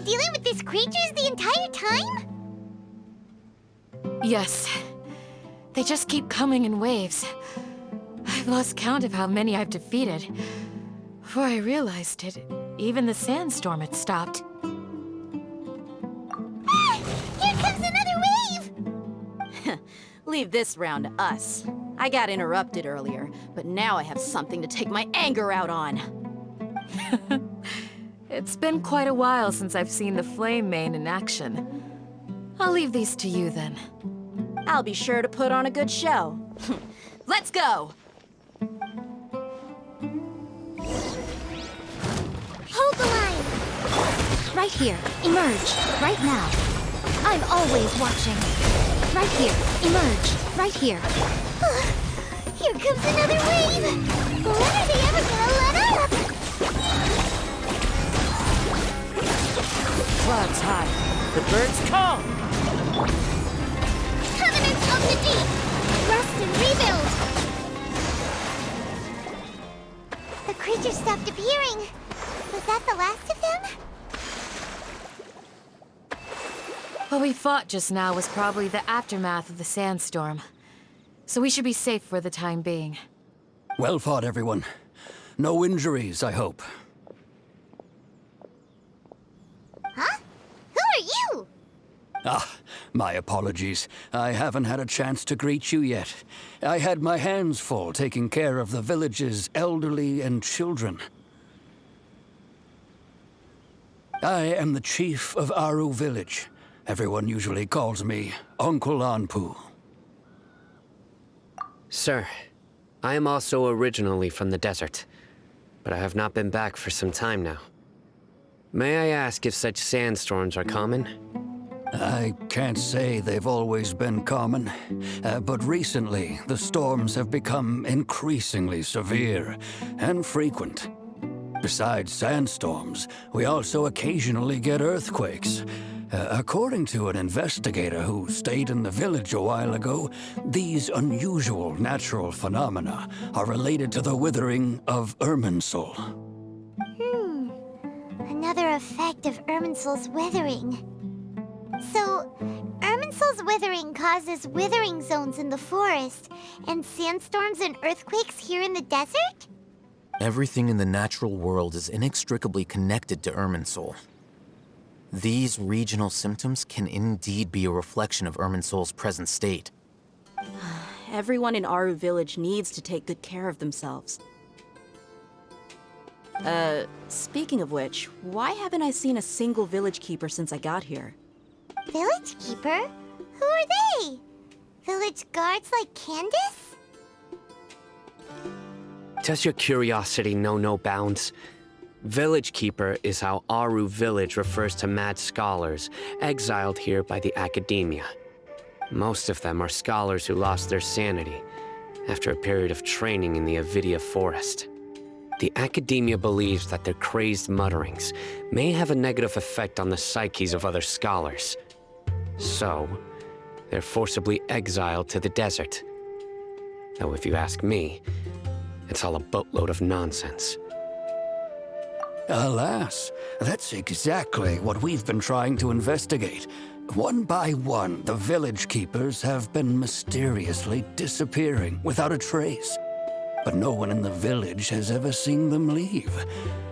dealing with these creatures the entire time? Yes. They just keep coming in waves. I've lost count of how many I've defeated. Before I realized it, even the sandstorm had stopped. Ah! Here comes another wave! Leave this round to us. I got interrupted earlier, but now I have something to take my anger out on. It's been quite a while since I've seen the Flame Mane in action. I'll leave these to you then. I'll be sure to put on a good show. Let's go! Hold the line! Right here. Emerge. Right now. I'm always watching. Right here. Emerge. Right here. Here comes another wave! When are they ever gonna let up? Clouds high. The birds come! Covenants of the deep! Rest and rebuild! The creatures stopped appearing. Was that the last of them? What we fought just now was probably the aftermath of the sandstorm. So we should be safe for the time being. Well fought, everyone. No injuries, I hope. Huh? Who are you? Ah, my apologies. I haven't had a chance to greet you yet. I had my hands full taking care of the village's elderly and children. I am the chief of Aru village. Everyone usually calls me Uncle Anpu. Sir, I am also originally from the desert, but I have not been back for some time now. May I ask if such sandstorms are common? I can't say they've always been common, but recently the storms have become increasingly severe and frequent. Besides sandstorms, we also occasionally get earthquakes. According to an investigator who stayed in the village a while ago, these unusual natural phenomena are related to the withering of Irminsul. Another effect of Irminsul's withering. So, Irminsul's withering causes withering zones in the forest, and sandstorms and earthquakes here in the desert? Everything in the natural world is inextricably connected to Irminsul. These regional symptoms can indeed be a reflection of Irminsul's present state. Everyone in Aru village needs to take good care of themselves. Speaking of which, why haven't I seen a single village keeper since I got here? Village keeper? Who are they? Village guards like Candace? Does your curiosity know no bounds? Village Keeper is how Aru village refers to mad scholars exiled here by the academia. Most of them are scholars who lost their sanity after a period of training in the Avidia forest. The academia believes that their crazed mutterings may have a negative effect on the psyches of other scholars. So, they're forcibly exiled to the desert. Though if you ask me, it's all a boatload of nonsense. Alas, that's exactly what we've been trying to investigate. One by one, the village keepers have been mysteriously disappearing without a trace. But no one in the village has ever seen them leave.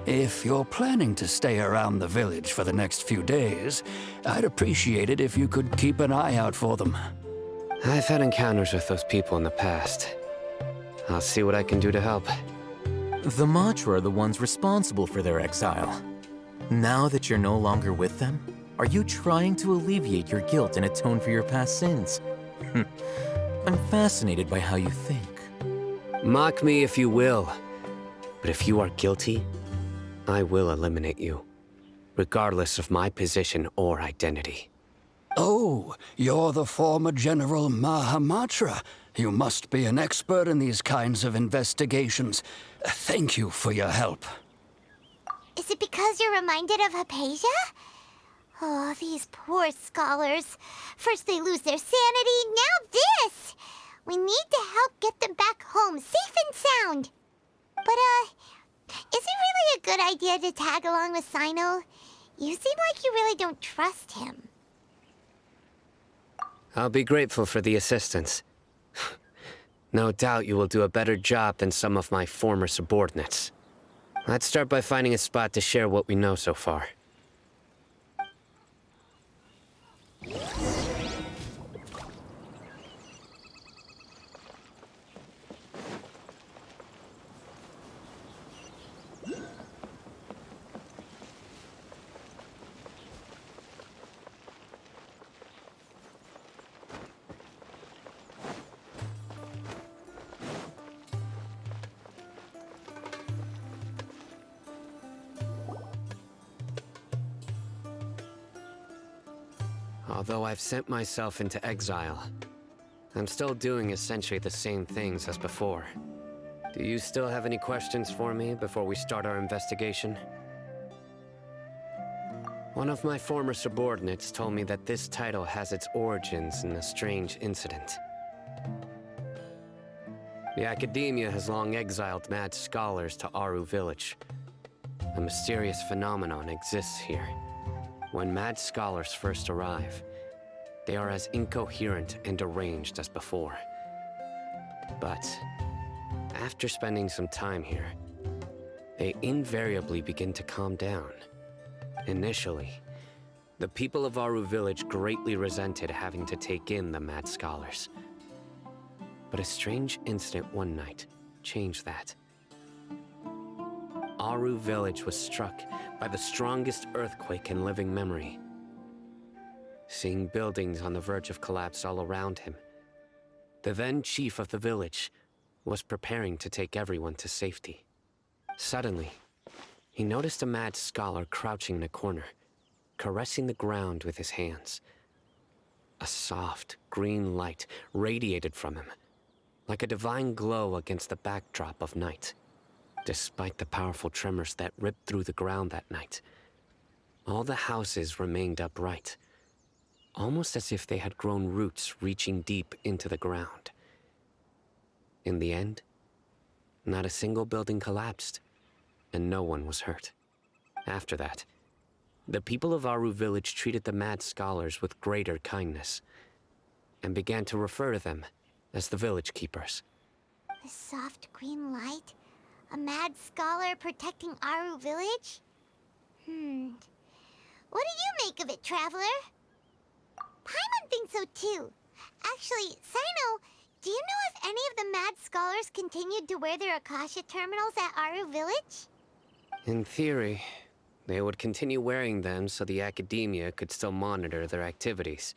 If you're planning to stay around the village for the next few days, I'd appreciate it if you could keep an eye out for them. I've had encounters with those people in the past. I'll see what I can do to help. The Matra are the ones responsible for their exile. Now that you're no longer with them, are you trying to alleviate your guilt and atone for your past sins? I'm fascinated by how you think. Mock me if you will, but if you are guilty, I will eliminate you, regardless of my position or identity. Oh, you're the former General Mahamatra. You must be an expert in these kinds of investigations. Thank you for your help. Is it because you're reminded of Hypatia? Oh, these poor scholars. First they lose their sanity, now this! We need to help get them back home, safe and sound. But, is it really a good idea to tag along with Sino? You seem like you really don't trust him. I'll be grateful for the assistance. No doubt you will do a better job than some of my former subordinates. Let's start by finding a spot to share what we know so far. Although I've sent myself into exile, I'm still doing essentially the same things as before. Do you still have any questions for me before we start our investigation? One of my former subordinates told me that this title has its origins in a strange incident. The Academia has long exiled mad scholars to Aru Village. A mysterious phenomenon exists here. When mad scholars first arrive, they are as incoherent and deranged as before. But after spending some time here, they invariably begin to calm down. Initially, the people of Aru Village greatly resented having to take in the mad scholars. But a strange incident one night changed that. Aru Village was struck by the strongest earthquake in living memory. Seeing buildings on the verge of collapse all around him, the then chief of the village was preparing to take everyone to safety. Suddenly, he noticed a mad scholar crouching in a corner, caressing the ground with his hands. A soft, green light radiated from him, like a divine glow against the backdrop of night. Despite the powerful tremors that ripped through the ground that night, all the houses remained upright, almost as if they had grown roots reaching deep into the ground. In the end, not a single building collapsed, and no one was hurt. After that, the people of Aru Village treated the mad scholars with greater kindness, and began to refer to them as the village keepers. The soft green light? A mad scholar protecting Aru Village? What do you make of it, Traveler? Paimon thinks so too. Actually, Sino, do you know if any of the mad scholars continued to wear their Akasha terminals at Aru Village? In theory, they would continue wearing them so the Academia could still monitor their activities.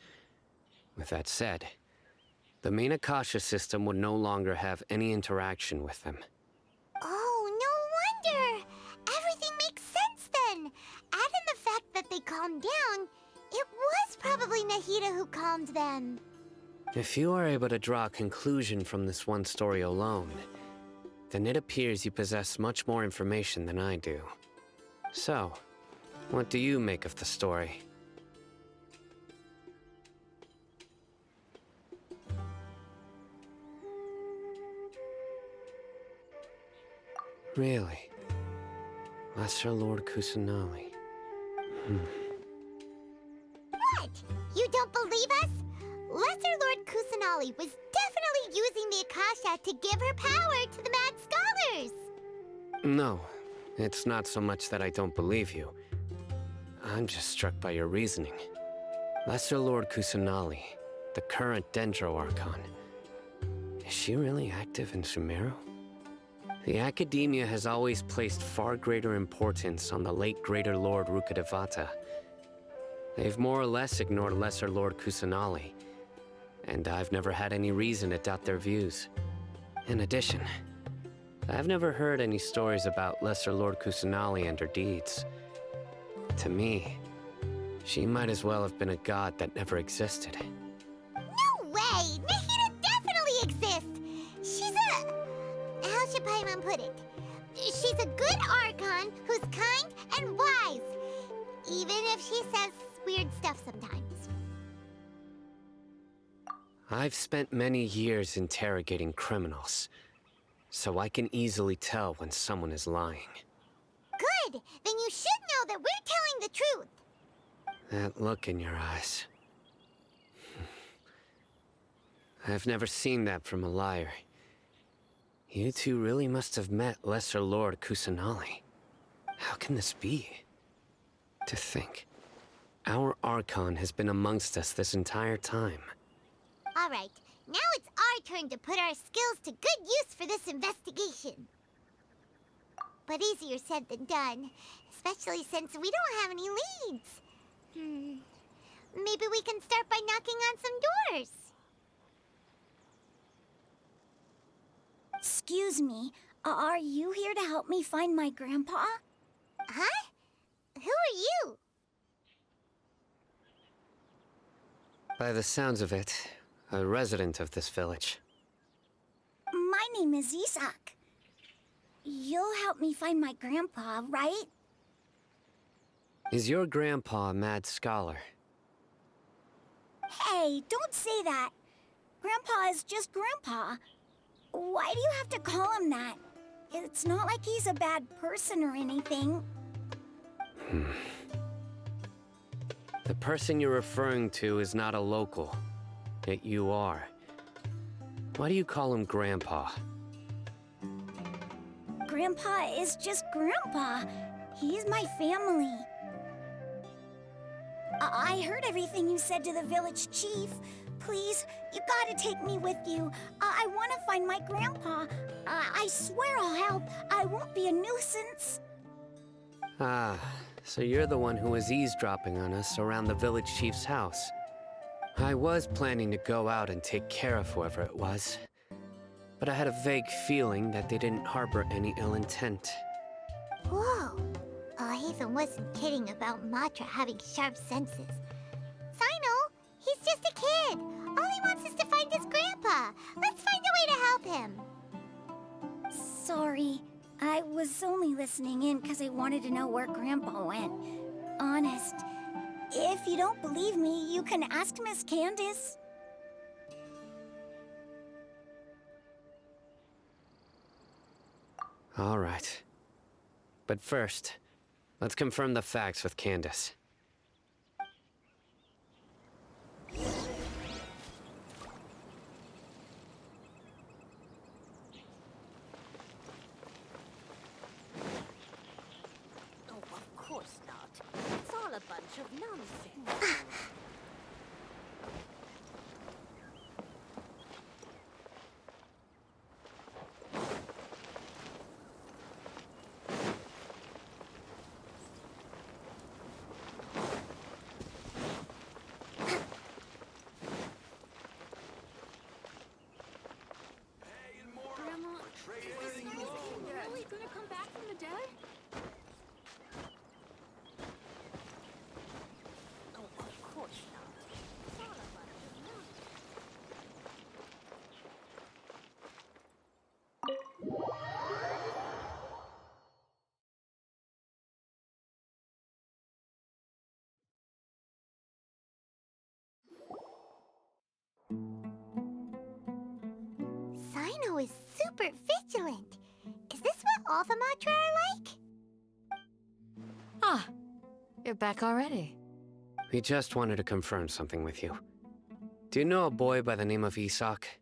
With that said, the main Akasha system would no longer have any interaction with them. Oh, no wonder! Everything makes sense then! Add in the fact that they calmed down, it was probably Nahida who calmed them. If you are able to draw a conclusion from this one story alone, then it appears you possess much more information than I do. So, what do you make of the story? Really? Lesser Lord Kusanali. What? You don't believe us? Lesser Lord Kusanali was definitely using the Akasha to give her power to the mad scholars! No, it's not so much that I don't believe you. I'm just struck by your reasoning. Lesser Lord Kusanali, the current Dendro Archon. Is she really active in Sumeru? The Academia has always placed far greater importance on the late Greater Lord Rukkhadevata. They've more or less ignored Lesser Lord Kusanali, and I've never had any reason to doubt their views. In addition, I've never heard any stories about Lesser Lord Kusanali and her deeds. To me, she might as well have been a god that never existed. No way! Nahida definitely exists! She's a... how should Paimon put it? She's a good Archon who's kind and wise, even if she says weird stuff sometimes. I've spent many years interrogating criminals, so I can easily tell when someone is lying. Good! Then you should know that we're telling the truth. That look in your eyes. I've never seen that from a liar. You two really must have met Lesser Lord Kusanali. How can this be? To think, our Archon has been amongst us this entire time. All right, now it's our turn to put our skills to good use for this investigation. But easier said than done, especially since we don't have any leads. Maybe we can start by knocking on some doors. Excuse me, are you here to help me find my grandpa? Huh? Who are you? By the sounds of it, a resident of this village. My name is Isak. You'll help me find my grandpa, right? Is your grandpa a mad scholar? Hey, don't say that. Grandpa is just Grandpa. Why do you have to call him that? It's not like he's a bad person or anything. The person you're referring to is not a local, yet you are. Why do you call him Grandpa? Grandpa is just Grandpa. He's my family. I heard everything you said to the village chief. Please, you gotta take me with you. I want to find my grandpa. I swear I'll help. I won't be a nuisance. Ah, so you're the one who was eavesdropping on us around the village chief's house. I was planning to go out and take care of whoever it was, but I had a vague feeling that they didn't harbor any ill intent. Whoa. Ethan wasn't kidding about Matra having sharp senses. Sino, he's just a kid. All he wants is to find his grandpa. Let's find a way to help him. Sorry. I was only listening in because I wanted to know where Grandpa went. Honest. If you don't believe me, you can ask Miss Candace. All right. But first, let's confirm the facts with Candace. Of course not. It's all a bunch of nonsense. Grandma, is Snow really gonna come back from the dead? Oh, of course not. It's all a bunch of nonsense. Sino is super vigilant. Is this what all the Matra are like? Ah, you're back already. We just wanted to confirm something with you. Do you know a boy by the name of Isak?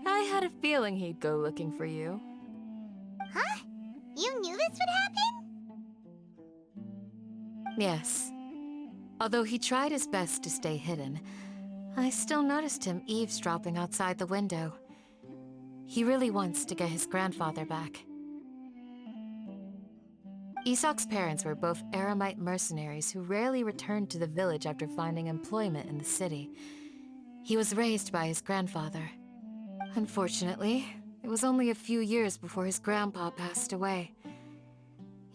I had a feeling he'd go looking for you. Huh? You knew this would happen? Yes. Although he tried his best to stay hidden, I still noticed him eavesdropping outside the window. He really wants to get his grandfather back. Isak's parents were both Aramite mercenaries who rarely returned to the village after finding employment in the city. He was raised by his grandfather. Unfortunately, it was only a few years before his grandpa passed away.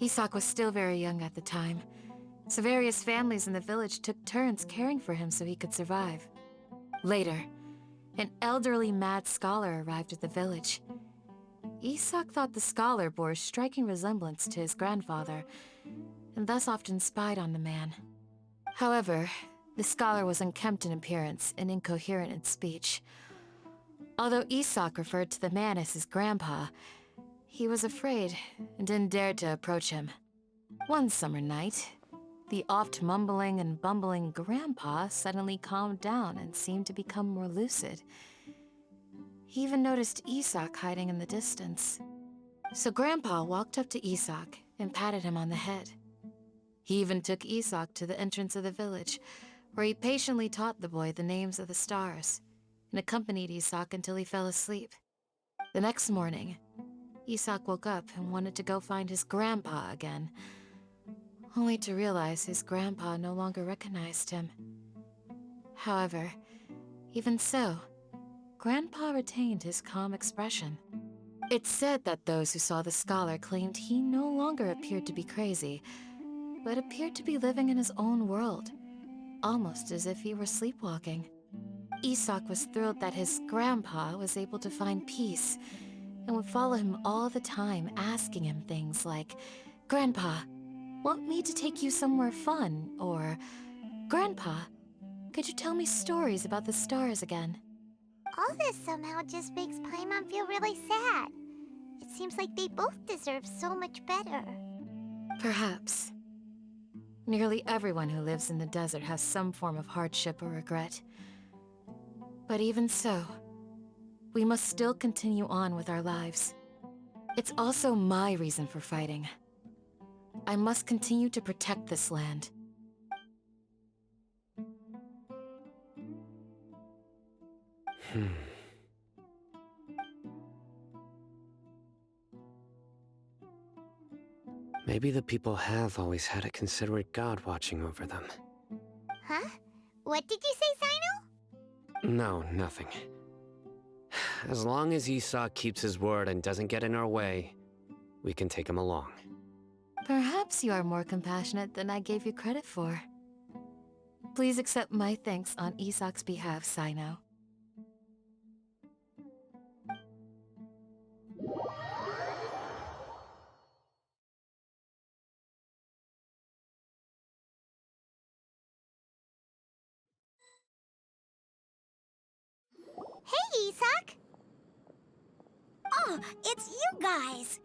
Isak was still very young at the time, so various families in the village took turns caring for him so he could survive. Later, an elderly mad scholar arrived at the village. Isak thought the scholar bore a striking resemblance to his grandfather, and thus often spied on the man. However, the scholar was unkempt in appearance and incoherent in speech. Although Isak referred to the man as his grandpa, he was afraid and didn't dare to approach him. One summer night, the oft mumbling and bumbling Grandpa suddenly calmed down and seemed to become more lucid. He even noticed Isak hiding in the distance. So Grandpa walked up to Isak and patted him on the head. He even took Isak to the entrance of the village, where he patiently taught the boy the names of the stars, and accompanied Isak until he fell asleep. The next morning, Isak woke up and wanted to go find his grandpa again, only to realize his grandpa no longer recognized him. However, even so, Grandpa retained his calm expression. It's said that those who saw the scholar claimed he no longer appeared to be crazy, but appeared to be living in his own world, almost as if he were sleepwalking. Isak was thrilled that his grandpa was able to find peace, and would follow him all the time, asking him things like, "Grandpa, want me to take you somewhere fun?" Or, "Grandpa, could you tell me stories about the stars again?" All this somehow just makes Paimon feel really sad. It seems like they both deserve so much better. Perhaps. Nearly everyone who lives in the desert has some form of hardship or regret. But even so, we must still continue on with our lives. It's also my reason for fighting. I must continue to protect this land. Maybe the people have always had a considerate god watching over them. Huh? What did you say, Sino? No, nothing. As long as Isak keeps his word and doesn't get in our way, we can take him along. Perhaps you are more compassionate than I gave you credit for. Please accept my thanks on Isak's behalf, Sino. Hey, Isak! Oh, it's you guys!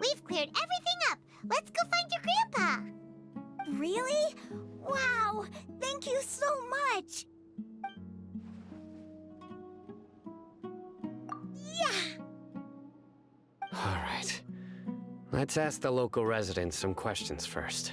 We've cleared everything up. Let's go find your grandpa. Really? Wow! Thank you so much! Yeah! All right. Let's ask the local residents some questions first.